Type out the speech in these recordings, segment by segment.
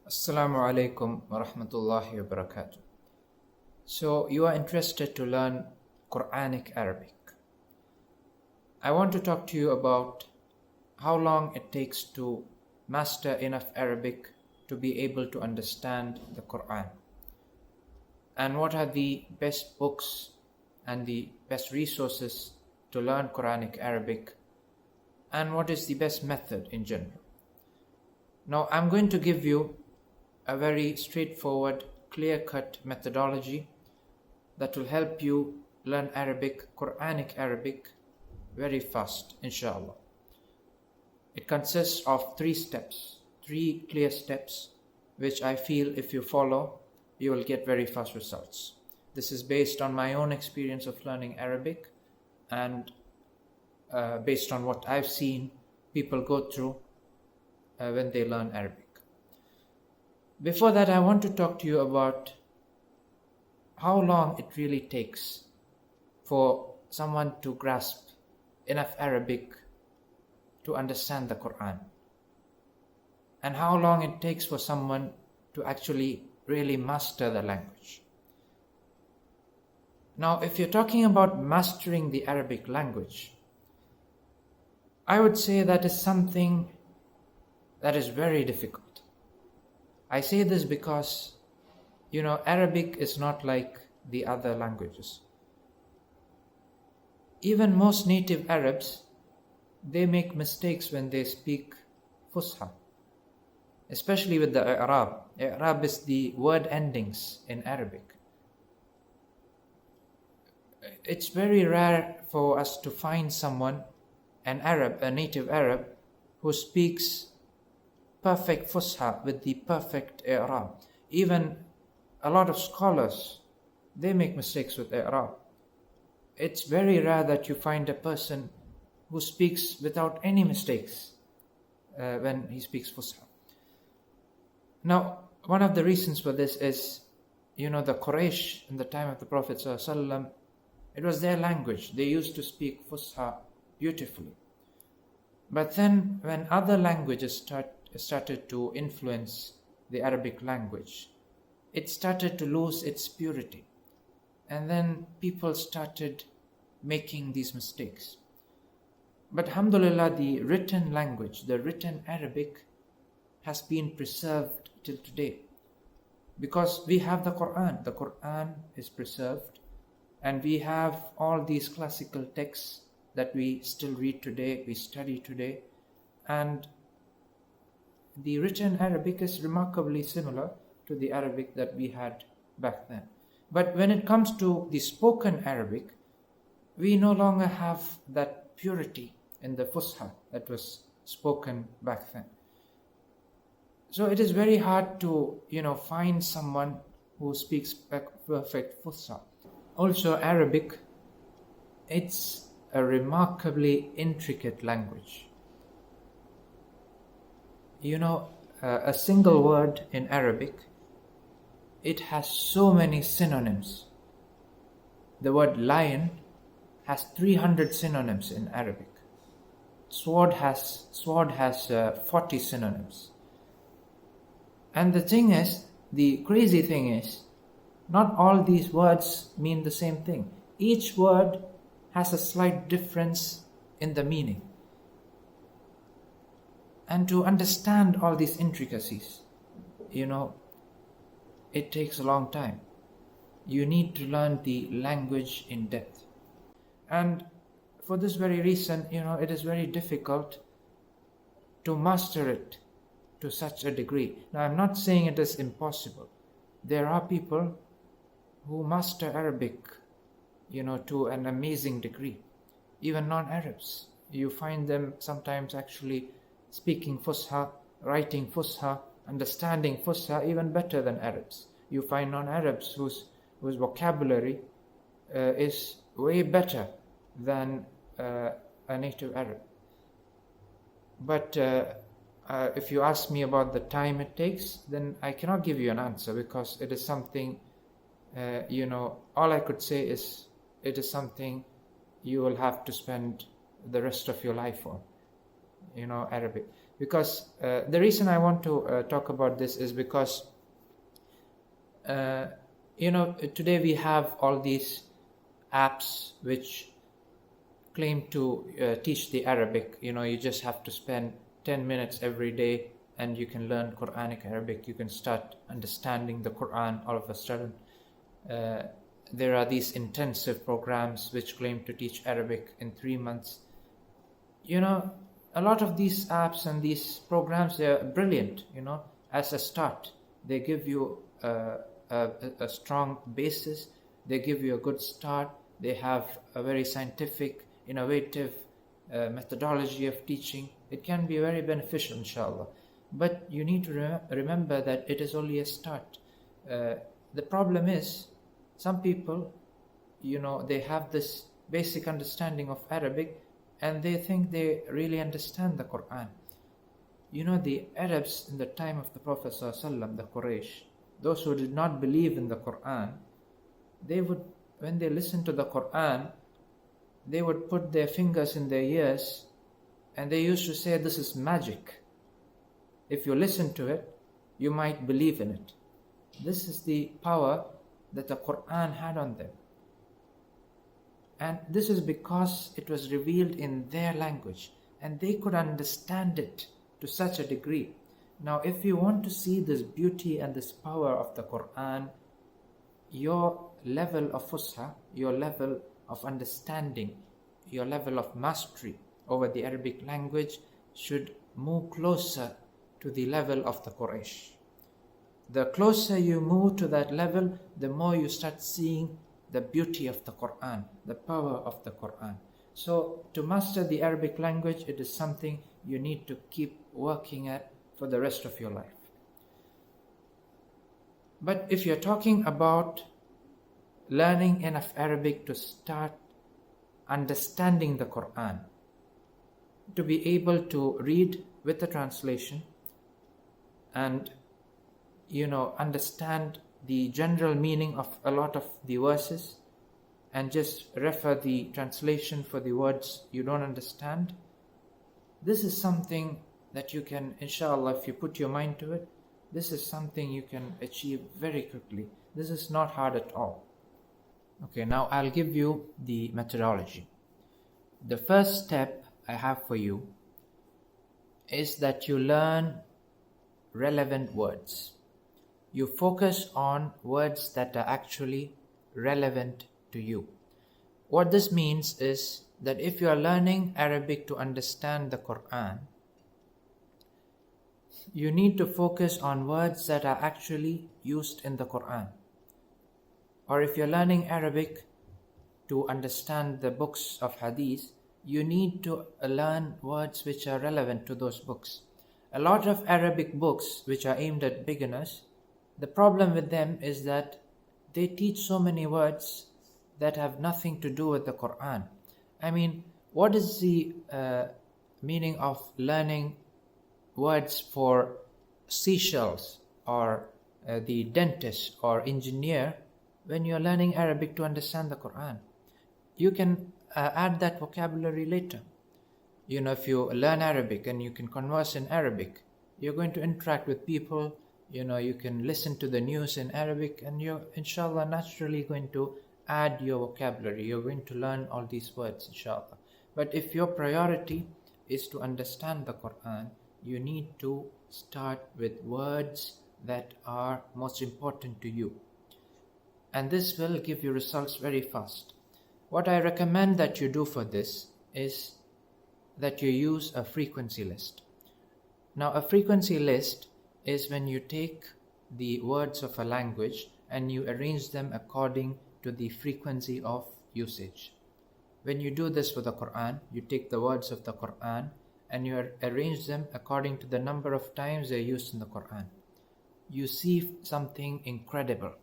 Assalamu alaikum wa rahmatullahi wa barakatuh. So, you are interested to learn Quranic Arabic. I want to talk to you about how long it takes to master enough Arabic to be able to understand the Quran, and what are the best books and the best resources to learn Quranic Arabic, and what is the best method in general. Now, I'm going to give you a very straightforward, clear-cut methodology that will help you learn Arabic, Quranic Arabic, very fast, inshallah. It consists of three clear steps, which I feel if you follow, you will get very fast results. This is based on my own experience of learning Arabic and based on what I've seen people go through when they learn Arabic. Before that, I want to talk to you about how long it really takes for someone to grasp enough Arabic to understand the Quran, and how long it takes for someone to actually really master the language. Now, if you're talking about mastering the Arabic language, I would say that is something that is very difficult. I say this because, Arabic is not like the other languages. Even most native Arabs, they make mistakes when they speak Fusha, especially with the i'rab. I'rab is the word endings in Arabic. It's very rare for us to find someone, an Arab, a native Arab, who speaks perfect Fusha with the perfect i'rab. Even a lot of scholars, they make mistakes with i'rab. It's very rare that you find a person who speaks without any mistakes when he speaks Fusha. Now, one of the reasons for this is, the Quraysh in the time of the Prophet ﷺ, it was their language. They used to speak Fusha beautifully. But then when other languages started to influence the Arabic language, it started to lose its purity. And then people started making these mistakes. But alhamdulillah, the written language, the written Arabic, has been preserved till today. Because we have the Quran. The Quran is preserved. And we have all these classical texts that we still read today, we study today. And the written Arabic is remarkably similar to the Arabic that we had back then. But when it comes to the spoken Arabic, we no longer have that purity in the Fusha that was spoken back then. So it is very hard to, find someone who speaks perfect Fusha. Also, Arabic, it's a remarkably intricate language. A single word in Arabic, it has so many synonyms. The word lion has 300 synonyms in Arabic. Sword has 40 synonyms. And the crazy thing is, not all these words mean the same thing. Each word has a slight difference in the meaning. And to understand all these intricacies, it takes a long time. You need to learn the language in depth. And for this very reason, it is very difficult to master it to such a degree. Now, I'm not saying it is impossible. There are people who master Arabic, to an amazing degree. Even non-Arabs. You find them sometimes actually speaking Fusha, writing Fusha, understanding Fusha even better than Arabs. You find non-Arabs whose vocabulary is way better than a native Arab. But if you ask me about the time it takes, then I cannot give you an answer, because it is something, all I could say is it is something you will have to spend the rest of your life on, Arabic. Because the reason I want to talk about this is because today we have all these apps which claim to teach the Arabic. You just have to spend 10 minutes every day and you can learn Quranic Arabic. You can start understanding the Quran all of a sudden. There are these intensive programs which claim to teach Arabic in 3 months. A lot of these apps and these programs, they are brilliant, as a start. They give you a strong basis. They give you a good start. They have a very scientific, innovative methodology of teaching. It can be very beneficial, inshallah. But you need to remember that it is only a start. The problem is, some people, they have this basic understanding of Arabic and they think they really understand the Quran. The Arabs in the time of the Prophet ﷺ, the Quraysh, those who did not believe in the Quran, they would, when they listened to the Quran, they would put their fingers in their ears and they used to say, this is magic. If you listen to it, you might believe in it. This is the power that the Quran had on them. And this is because it was revealed in their language and they could understand it to such a degree. Now, if you want to see this beauty and this power of the Quran, your level of fusha, your level of understanding, your level of mastery over the Arabic language should move closer to the level of the Quraysh. The closer you move to that level, the more you start seeing the beauty of the Quran, the power of the Quran. So to master the Arabic language, it is something you need to keep working at for the rest of your life. But if you're talking about learning enough Arabic to start understanding the Quran, to be able to read with the translation and understand the general meaning of a lot of the verses and just refer the translation for the words you don't understand, this is something that you can, inshallah, if you put your mind to it, this is something you can achieve very quickly. This is not hard at all. Okay, now I'll give you the methodology. The first step I have for you is that you learn relevant words. You focus on words that are actually relevant to you. What this means is that if you are learning Arabic to understand the Quran, you need to focus on words that are actually used in the Quran. Or if you're learning Arabic to understand the books of Hadith, you need to learn words which are relevant to those books. A lot of Arabic books which are aimed at beginners, the problem with them is that they teach so many words that have nothing to do with the Quran. I mean, what is the meaning of learning words for seashells or the dentist or engineer when you're learning Arabic to understand the Quran? You can add that vocabulary later. If you learn Arabic and you can converse in Arabic, you're going to interact with people. You can listen to the news in Arabic and you're, inshallah, naturally going to add your vocabulary. You're going to learn all these words, inshallah. But if your priority is to understand the Quran, you need to start with words that are most important to you. And this will give you results very fast. What I recommend that you do for this is that you use a frequency list. Now, a frequency list is when you take the words of a language and you arrange them according to the frequency of usage. When you do this for the Quran, you take the words of the Quran and you arrange them according to the number of times they're used in the Quran. You see something incredible.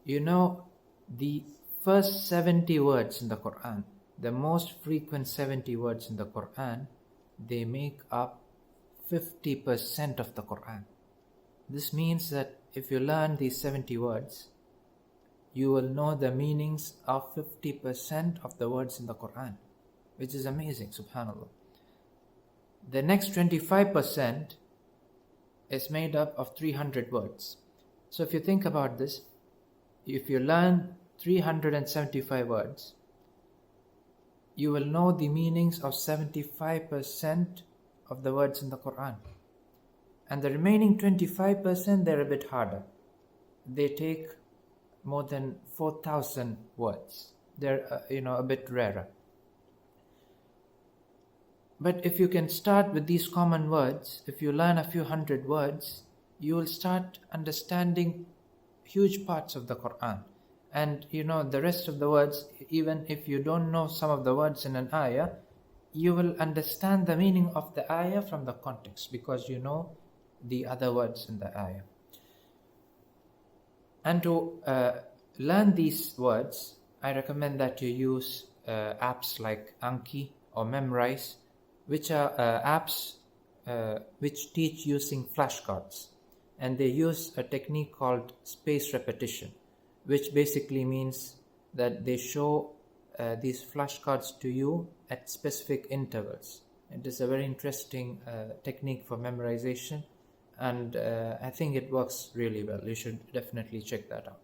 The first 70 words in the Quran, the most frequent 70 words in the Quran, they make up 50% of the Quran. This means that if you learn these 70 words, you will know the meanings of 50% of the words in the Quran, which is amazing, subhanAllah. The next 25% is made up of 300 words. So if you think about this, if you learn 375 words, you will know the meanings of 75% of the words in the Quran. And the remaining 25%, they're a bit harder. They take more than 4,000 words. They're a bit rarer. But if you can start with these common words, if you learn a few hundred words, you will start understanding huge parts of the Quran. And the rest of the words, even if you don't know some of the words in an ayah, you will understand the meaning of the ayah from the context, because you know the other words in the ayah. And to learn these words, I recommend that you use apps like Anki or Memrise, which are apps which teach using flashcards. And they use a technique called spaced repetition, which basically means that they show these flashcards to you at specific intervals. It is a very interesting technique for memorization, and I think it works really well. You should definitely check that out.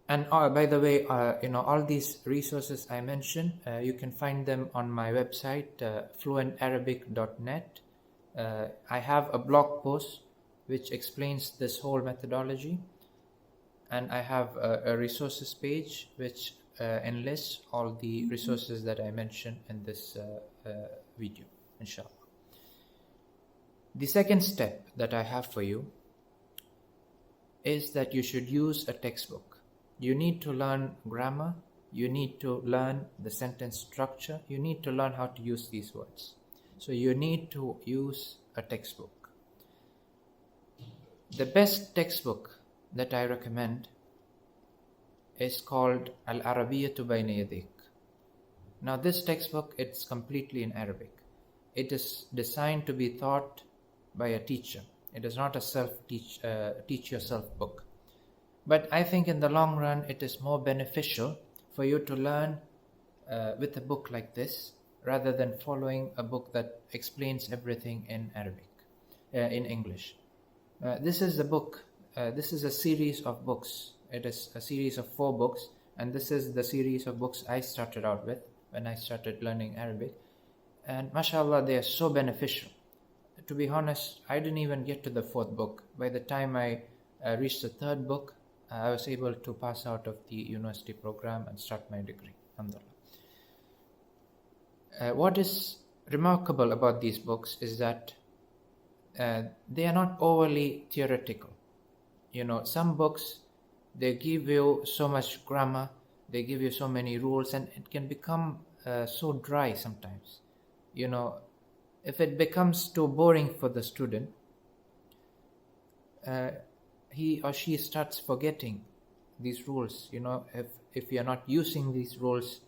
And by the way, all these resources I mentioned, you can find them on my website, fluentarabic.net. I have a blog post which explains this whole methodology, and I have a resources page which enlists all the resources that I mentioned in this video, inshallah. The second step that I have for you is that you should use a textbook. You need to learn grammar, you need to learn the sentence structure, you need to learn how to use these words. So you need to use a textbook. The best textbook that I recommend is called Al-Arabiyyatu Bayna Yadik. Now this textbook, it's completely in Arabic. It is designed to be taught by a teacher. It is not a teach yourself book. But I think in the long run, it is more beneficial for you to learn with a book like this, rather than following a book that explains everything in Arabic, in English. This is the book. This is a series of books. It is a series of 4 books, and this is the series of books I started out with when I started learning Arabic. And mashallah, they are so beneficial. To be honest, I didn't even get to the 4th book. By the time I reached the 3rd book, I was able to pass out of the university program and start my degree. Alhamdulillah. What is remarkable about these books is that they are not overly theoretical. Some books, they give you so much grammar, they give you so many rules, and it can become so dry sometimes. If it becomes too boring for the student, he or she starts forgetting these rules. If you're not using these rules,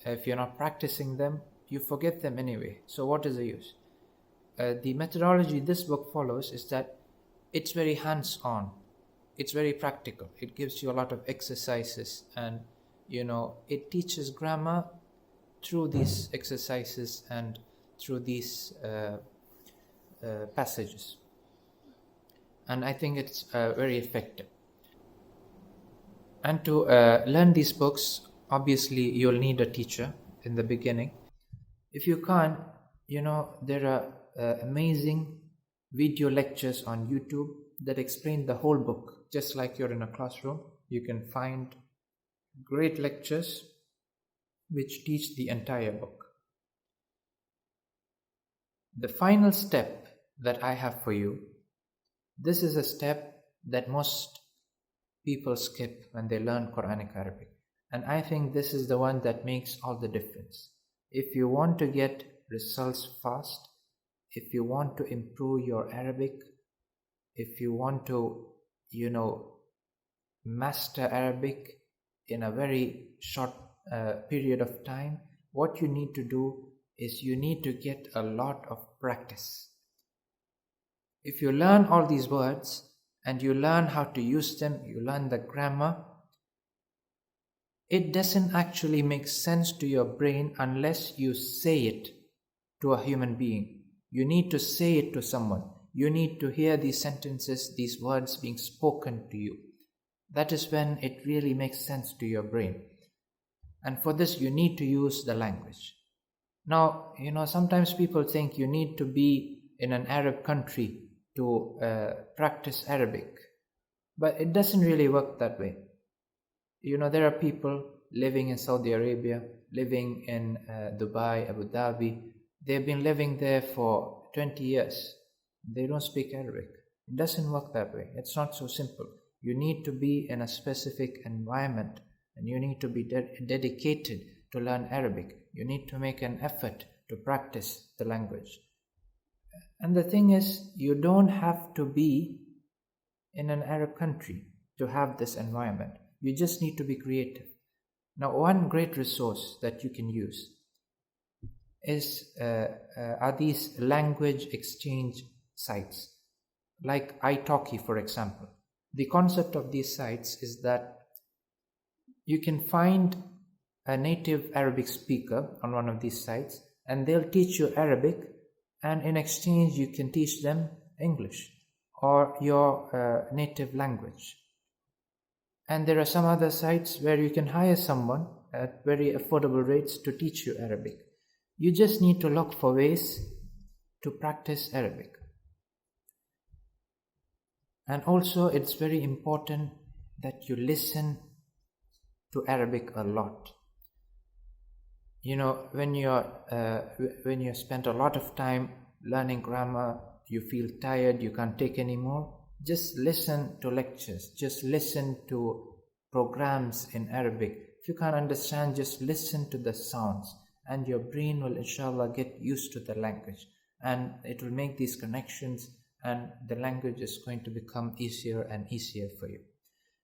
if you're not practicing them, you forget them anyway. So what is the use? The methodology this book follows is that it's very hands-on. It's very practical. It gives you a lot of exercises, and it teaches grammar through these exercises and through these passages. And I think it's very effective. And to learn these books, obviously you'll need a teacher in the beginning. If you can't, there are amazing video lectures on YouTube that explain the whole book. Just like you're in a classroom, you can find great lectures which teach the entire book. The final step that I have for you, this is a step that most people skip when they learn Quranic Arabic. And I think this is the one that makes all the difference. If you want to get results fast, if you want to improve your Arabic, if you want to, master Arabic in a very short period of time, what you need to do is you need to get a lot of practice. If you learn all these words and you learn how to use them, you learn the grammar, it doesn't actually make sense to your brain unless you say it. to a human being. You need to say it to someone. You need to hear these sentences, these words being spoken to you. That is when it really makes sense to your brain. And for this, you need to use the language. Now, sometimes people think you need to be in an Arab country to practice Arabic. But it doesn't really work that way. There are people living in Saudi Arabia, living in Dubai, Abu Dhabi. They've been living there for 20 years. They don't speak Arabic. It doesn't work that way. It's not so simple. You need to be in a specific environment, and you need to be dedicated to learn Arabic. You need to make an effort to practice the language. And the thing is, you don't have to be in an Arab country to have this environment. You just need to be creative. Now, one great resource that you can use are these language exchange sites, like italki, for example. The concept of these sites is that you can find a native Arabic speaker on one of these sites, and they'll teach you Arabic, and in exchange you can teach them English or your native language. And there are some other sites where you can hire someone at very affordable rates to teach you Arabic. You just need to look for ways to practice Arabic. And also, it's very important that you listen to Arabic a lot. When you spend a lot of time learning grammar, you feel tired, you can't take anymore, just listen to lectures, just listen to programs in Arabic. If you can't understand, just listen to the sounds, and your brain will inshallah get used to the language, and it will make these connections, and the language is going to become easier and easier for you.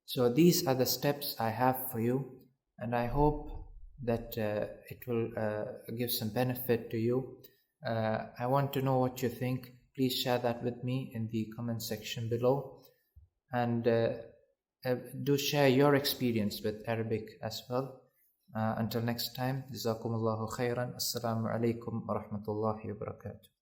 So these are the steps I have for you, and I hope that it will give some benefit to you. I want to know what you think. Please share that with me in the comment section below, and do share your experience with Arabic as well. Until next time, Jazakumullahu khairan. Assalamu alaikum wa rahmatullahi wa barakatuh.